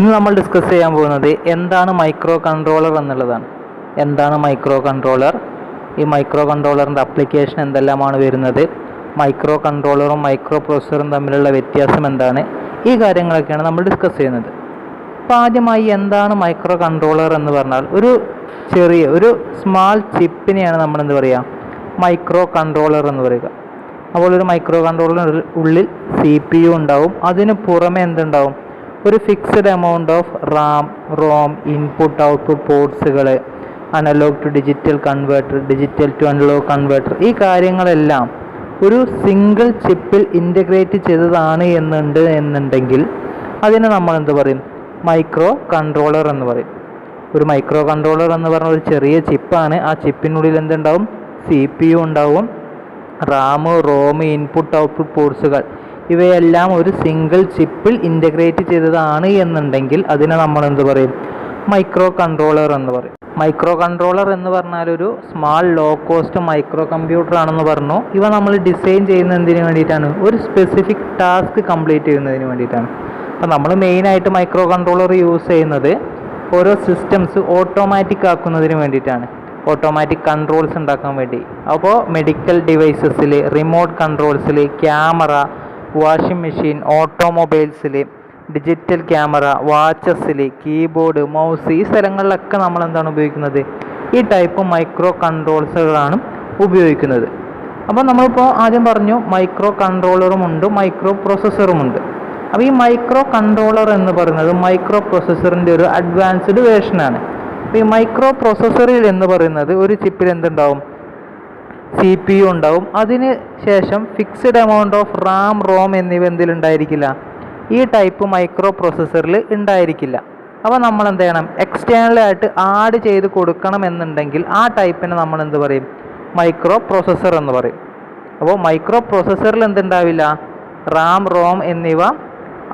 ഇന്ന് നമ്മൾ ഡിസ്കസ് ചെയ്യാൻ പോകുന്നത് എന്താണ് മൈക്രോ കൺട്രോളർ എന്നുള്ളതാണ്. എന്താണ് മൈക്രോ കൺട്രോളർ, ഈ മൈക്രോ കൺട്രോളറിൻ്റെ അപ്ലിക്കേഷൻ എന്തെല്ലാമാണ് വരുന്നത്, മൈക്രോ കൺട്രോളറും മൈക്രോ പ്രോസസ്സറും തമ്മിലുള്ള വ്യത്യാസം എന്താണ്, ഈ കാര്യങ്ങളൊക്കെയാണ് നമ്മൾ ഡിസ്കസ് ചെയ്യുന്നത്. അപ്പോൾ ആദ്യമായി എന്താണ് മൈക്രോ കൺട്രോളർ എന്ന് പറഞ്ഞാൽ ഒരു സ്മാൾ ചിപ്പിനെയാണ് നമ്മൾ എന്ത് പറയുക, മൈക്രോ കൺട്രോളർ എന്ന് പറയുക. അപ്പോൾ ഒരു മൈക്രോ കൺട്രോളറിന് ഉള്ളിൽ CPU ഉണ്ടാവും, അതിന് പുറമെ എന്തുണ്ടാവും, ഒരു fixed amount of ROM, input output പോർട്സുകൾ, analog to digital converter, digital to analog converter, ഈ കാര്യങ്ങളെല്ലാം ഒരു സിംഗിൾ ചിപ്പിൽ ഇൻ്റഗ്രേറ്റ് ചെയ്തതാണ് എന്നുണ്ടെങ്കിൽ അതിനെ നമ്മൾ എന്ത് പറയും, മൈക്രോ കൺട്രോളർ എന്ന് പറയും. ഒരു മൈക്രോ കൺട്രോളർ എന്ന് പറഞ്ഞ ഒരു ചെറിയ ചിപ്പാണ്. ആ ചിപ്പിനുള്ളിൽ എന്തുണ്ടാവും, CPU ഉണ്ടാവും, റോം, ഇൻപുട്ട് ഔട്ട്പുട്ട് പോർട്സുകൾ, ഇവയെല്ലാം ഒരു സിംഗിൾ ചിപ്പിൽ ഇൻ്റഗ്രേറ്റ് ചെയ്തതാണ് എന്നുണ്ടെങ്കിൽ അതിനെ നമ്മൾ എന്ത് പറയും, മൈക്രോ കൺട്രോളർ എന്ന് പറയും. മൈക്രോ കൺട്രോളർ എന്ന് പറഞ്ഞാൽ ഒരു small low cost micro computer ആണെന്ന് പറഞ്ഞു. ഇവ നമ്മൾ ഡിസൈൻ ചെയ്യുന്ന എന്തിനു വേണ്ടിയിട്ടാണ്, ഒരു സ്പെസിഫിക് ടാസ്ക് കംപ്ലീറ്റ് ചെയ്യുന്നതിന് വേണ്ടിയിട്ടാണ്. അപ്പോൾ നമ്മൾ മെയിനായിട്ട് മൈക്രോ കൺട്രോളർ യൂസ് ചെയ്യുന്നത് ഓരോ സിസ്റ്റംസ് ഓട്ടോമാറ്റിക് ആക്കുന്നതിന് വേണ്ടിയിട്ടാണ്, ഓട്ടോമാറ്റിക് കൺട്രോൾസ് ഉണ്ടാക്കാൻ വേണ്ടി. അപ്പോൾ മെഡിക്കൽ ഡിവൈസസിൽ, റിമോട്ട് കൺട്രോൾസിൽ, ക്യാമറ, വാഷിംഗ് മെഷീൻ, ഓട്ടോമൊബൈൽസിൽ, ഡിജിറ്റൽ ക്യാമറ, വാച്ചസിൽ, കീബോർഡ്, മൗസ്, ഈ സ്ഥലങ്ങളിലൊക്കെ നമ്മൾ എന്താണ് ഉപയോഗിക്കുന്നത്, ഈ ടൈപ്പ് മൈക്രോ കൺട്രോൾസുകളാണ് ഉപയോഗിക്കുന്നത്. അപ്പോൾ നമ്മളിപ്പോൾ ആദ്യം പറഞ്ഞു മൈക്രോ കൺട്രോളറും ഉണ്ട്, മൈക്രോ പ്രോസസ്സറുമുണ്ട്. അപ്പോൾ ഈ മൈക്രോ കൺട്രോളർ എന്ന് പറയുന്നത് മൈക്രോ പ്രോസസ്സറിൻ്റെ ഒരു അഡ്വാൻസ്ഡ് വേർഷനാണ്. അപ്പോൾ ഈ മൈക്രോ പ്രോസസ്സറിൽ എന്ന് പറയുന്നത് ഒരു ചിപ്പിൽ എന്തുണ്ടാവും, CPU ഉണ്ടാവും, അതിന് ശേഷം ഫിക്സഡ് എമൗണ്ട് ഓഫ് റോം എന്നിവ എന്തിലുണ്ടായിരിക്കില്ല, ഈ ടൈപ്പ് മൈക്രോ പ്രോസസ്സറിൽ ഉണ്ടായിരിക്കില്ല. അപ്പോൾ നമ്മൾ എന്ത് ചെയ്യണം, എക്സ്റ്റേണലായിട്ട് ആഡ് ചെയ്ത് കൊടുക്കണം എന്നുണ്ടെങ്കിൽ ആ ടൈപ്പിനെ നമ്മൾ എന്ത് പറയും, മൈക്രോ പ്രോസസ്സർ എന്ന് പറയും. അപ്പോൾ മൈക്രോ പ്രോസസ്സറിൽ എന്തുണ്ടാവില്ല, റോം എന്നിവ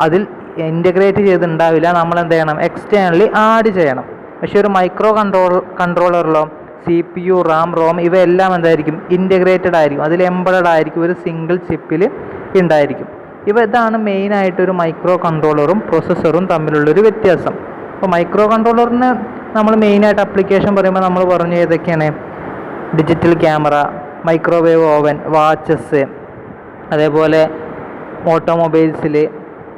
അതിൽ ഇൻ്റഗ്രേറ്റ് ചെയ്തിട്ടുണ്ടാവില്ല, നമ്മൾ എന്ത് ചെയ്യണം, എക്സ്റ്റേണലി ആഡ് ചെയ്യണം. പക്ഷേ ഒരു മൈക്രോ കൺട്രോളറിലോ CPU, റോം ഇവയെല്ലാം എന്തായിരിക്കും, ഇൻ്റഗ്രേറ്റഡ് ആയിരിക്കും, അതിൽ എംബഡഡ് ആയിരിക്കും, ഒരു സിംഗിൾ ചിപ്പിൽ ഉണ്ടായിരിക്കും. ഇതാണ് മെയിനായിട്ടൊരു മൈക്രോ കൺട്രോളറും പ്രോസസ്സറും തമ്മിലുള്ളൊരു വ്യത്യാസം. അപ്പോൾ മൈക്രോ കൺട്രോളറിന് നമ്മൾ മെയിനായിട്ട് അപ്ലിക്കേഷൻ പറയുമ്പോൾ നമ്മൾ പറഞ്ഞു ഏതൊക്കെയാണ്, digital camera, microwave oven, watches, അതേപോലെ ഓട്ടോമൊബൈൽസിൽ,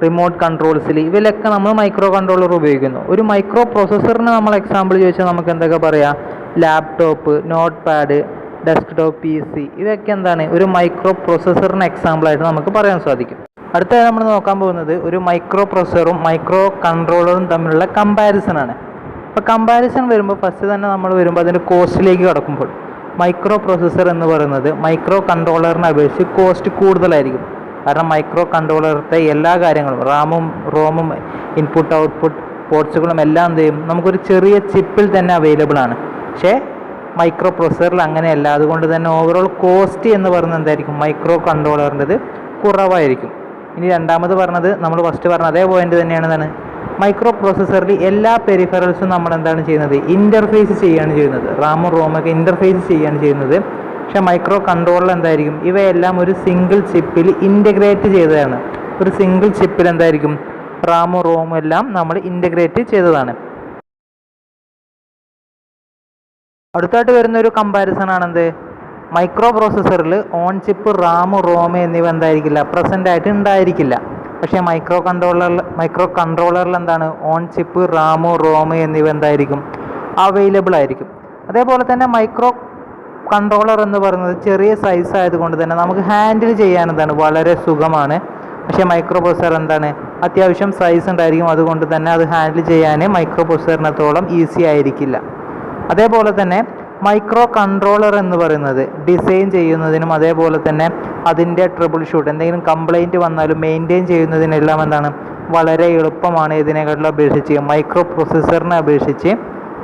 റിമോട്ട് കൺട്രോൾസിൽ, ഇവയിലൊക്കെ നമ്മൾ മൈക്രോ കൺട്രോളർ ഉപയോഗിക്കുന്നു. ഒരു മൈക്രോ പ്രോസസ്സറിന് നമ്മൾ എക്സാമ്പിൾ ചോദിച്ചാൽ നമുക്ക് എന്തൊക്കെ പറയാം, laptop, note pad, desktop PC, ഇവയൊക്കെ എന്താണ് ഒരു മൈക്രോ പ്രോസസ്സറിന് എക്സാമ്പിളായിട്ട് നമുക്ക് പറയാൻ സാധിക്കും. അടുത്തതായി നമ്മൾ നോക്കാൻ പോകുന്നത് ഒരു മൈക്രോ പ്രോസസ്സറും മൈക്രോ കൺട്രോളറും തമ്മിലുള്ള കമ്പാരിസൺ ആണ്. അപ്പോൾ കമ്പാരിസൺ വരുമ്പോൾ ഫസ്റ്റ് തന്നെ നമ്മൾ വരുമ്പോൾ അതിൻ്റെ കോസ്റ്റിലേക്ക് കടക്കുമ്പോൾ മൈക്രോ പ്രോസസ്സർ എന്ന് പറയുന്നത് മൈക്രോ കൺട്രോളറിനെ അപേക്ഷിച്ച് കോസ്റ്റ് കൂടുതലായിരിക്കും. കാരണം മൈക്രോ കൺട്രോളറിൻ്റെ എല്ലാ കാര്യങ്ങളും, റോമും ഇൻപുട്ട് ഔട്ട്പുട്ട് പോർട്സുകളും എല്ലാം എന്ത് ചെയ്യും, നമുക്കൊരു ചെറിയ ചിപ്പിൽ തന്നെ അവൈലബിൾ ആണ്. പക്ഷേ മൈക്രോ പ്രോസസ്സറിൽ അങ്ങനെയല്ല. അതുകൊണ്ട് തന്നെ ഓവറോൾ കോസ്റ്റ് എന്ന് പറയുന്നത് എന്തായിരിക്കും, മൈക്രോ കൺട്രോളറിൻ്റെത് കുറവായിരിക്കും. ഇനി രണ്ടാമത് പറഞ്ഞത് നമ്മൾ ഫസ്റ്റ് പറഞ്ഞ അതേ പോയിന്റ് തന്നെയാണ്, എന്താണ് മൈക്രോ പ്രോസസ്സറിൽ എല്ലാ പെരിഫറൽസും നമ്മൾ എന്താണ് ചെയ്യുന്നത്, ഇൻ്റർഫേസ് ചെയ്യുകയാണ് ചെയ്യുന്നത്, റോമൊക്കെ ഇൻ്റർഫേസ് ചെയ്യുകയാണ് ചെയ്യുന്നത്. പക്ഷേ മൈക്രോ കൺട്രോളർ എന്തായിരിക്കും, ഇവയെല്ലാം ഒരു സിംഗിൾ ചിപ്പിൽ ഇൻ്റഗ്രേറ്റ് ചെയ്തതാണ്. ഒരു സിംഗിൾ ചിപ്പിൽ എന്തായിരിക്കും, റോമും എല്ലാം നമ്മൾ ഇൻ്റഗ്രേറ്റ് ചെയ്തതാണ്. അടുത്തായിട്ട് വരുന്ന ഒരു കമ്പാരിസൺ ആണെന്ത്, മൈക്രോ പ്രോസസ്സറിൽ ഓൺ ചിപ്പ് റോം എന്നിവ എന്തായിരിക്കില്ല, പ്രസൻ്റ് ആയിട്ട് ഉണ്ടായിരിക്കില്ല. പക്ഷേ മൈക്രോ കൺട്രോളറിൽ എന്താണ്, ഓൺ ചിപ്പ് റോം എന്നിവ എന്തായിരിക്കും, അവൈലബിൾ ആയിരിക്കും. അതേപോലെ തന്നെ മൈക്രോ കൺട്രോളർ എന്ന് പറയുന്നത് ചെറിയ സൈസ് ആയതുകൊണ്ട് തന്നെ നമുക്ക് ഹാൻഡിൽ ചെയ്യാൻ എന്താണ് വളരെ സുഖമാണ്. പക്ഷേ മൈക്രോ പ്രോസസ്സർ എന്താണ്, അത്യാവശ്യം സൈസ് ഉണ്ടായിരിക്കും, അതുകൊണ്ട് തന്നെ അത് ഹാൻഡിൽ ചെയ്യാൻ മൈക്രോ പ്രോസസ്സറിനത്തോളം ഈസി ആയിരിക്കില്ല. അതേപോലെ തന്നെ മൈക്രോ കൺട്രോളർ എന്ന് പറയുന്നത് ഡിസൈൻ ചെയ്യുന്നതിനും അതേപോലെ തന്നെ അതിൻ്റെ ട്രബിൾ ഷൂട്ട്, എന്തെങ്കിലും കംപ്ലൈൻറ്റ് വന്നാലും മെയിൻറ്റെയിൻ ചെയ്യുന്നതിനെല്ലാം എന്താണ് വളരെ എളുപ്പമാണ് ഇതിനെക്കാട്ടിലും അപേക്ഷിച്ച്, മൈക്രോ പ്രോസസ്സറിനെ അപേക്ഷിച്ച്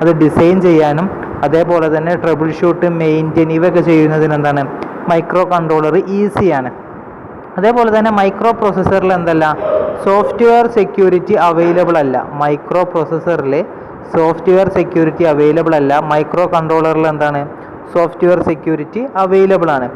അത് ഡിസൈൻ ചെയ്യാനും അതേപോലെ തന്നെ ട്രബിൾ ഷൂട്ട്, മെയിൻറ്റെയിൻ ഇവയൊക്കെ ചെയ്യുന്നതിന് എന്താണ് മൈക്രോ കൺട്രോളർ ഈസിയാണ്. അതേപോലെ തന്നെ മൈക്രോ പ്രോസസ്സറിൽ എന്തല്ല, സോഫ്റ്റ്വെയർ സെക്യൂരിറ്റി അവൈലബിൾ അല്ല. മൈക്രോ പ്രോസസ്സറിൽ സോഫ്റ്റ്വെയർ സെക്യൂരിറ്റി അവൈലബിൾ അല്ല. മൈക്രോ കൺട്രോളറിൽ എന്താണ്, സോഫ്റ്റ്വെയർ സെക്യൂരിറ്റി അവൈലബിൾ ആണ്.